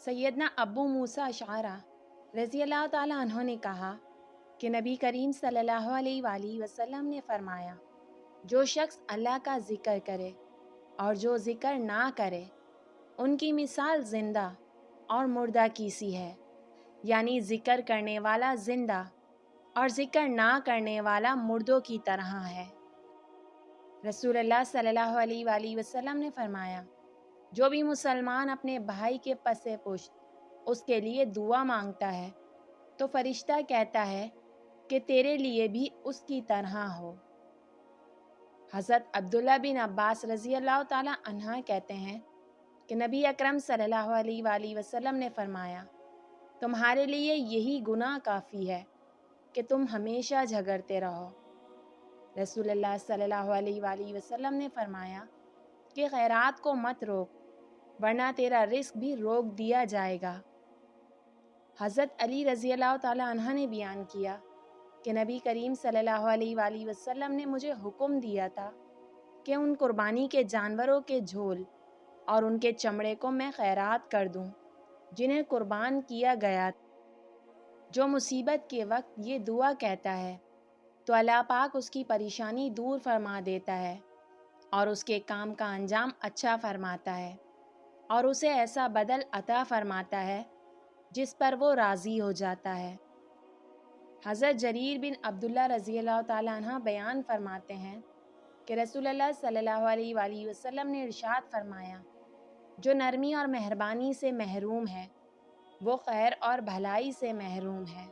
सैयदना अब्बू मूसा अशआरा रज़ी अल्लाह ताला अन्हो ने कहा कि नबी करीम सल्लल्लाहु अलैहि वसल्लम ने फरमाया, जो शख्स अल्लाह का ज़िक्र करे और जो ज़िक्र ना करे, उनकी मिसाल ज़िंदा और मुर्दा की सी है। यानी ज़िक्र करने वाला ज़िंदा और ज़िक्र ना करने वाला मुर्दों की तरह है। रसूलुल्लाह सल्लल्लाहु अलैहि वसल्लम ने फरमाया, जो भी मुसलमान अपने भाई के पसे पुश्त उसके लिए दुआ मांगता है तो फरिश्ता कहता है कि तेरे लिए भी उसकी तरह हो। हज़रत अब्दुल्ला बिन अब्बास रज़ी अल्लाह ताला अन्हा कहते हैं कि नबी अकरम सल्लल्लाहु अलैहि वसल्लम ने फरमाया, तुम्हारे लिए यही गुनाह काफ़ी है कि तुम हमेशा झगड़ते रहो। रसूलुल्लाह सल्लल्लाहु अलैहि वसल्लम ने फरमाया कि खैरात को मत रोक, वरना तेरा रिस्क भी रोक दिया जाएगा। हज़रत अली रज़ी अल्लाह ताला अन्हा ने बयान किया कि नबी करीम सल्लल्लाहु अलैहि वसल्लम ने मुझे हुक्म दिया था कि उन कुर्बानी के जानवरों के झोल और उनके चमड़े को मैं खैरात कर दूं, जिन्हें कुर्बान किया गया। जो मुसीबत के वक्त ये दुआ कहता है तो अल्लाह पाक उसकी परेशानी दूर फरमा देता है और उसके काम का अंजाम अच्छा फरमाता है और उसे ऐसा बदल अता फरमाता है जिस पर वो राज़ी हो जाता है। हज़रत जरीर बिन अब्दुल्ला रज़ी अल्लाह ताला अन्हा बयान फरमाते हैं कि रसूलुल्लाह सल्लल्लाहु अलैहि वसल्लम ने इरशाद फरमाया, जो नरमी और मेहरबानी से महरूम है वो खैर और भलाई से महरूम है।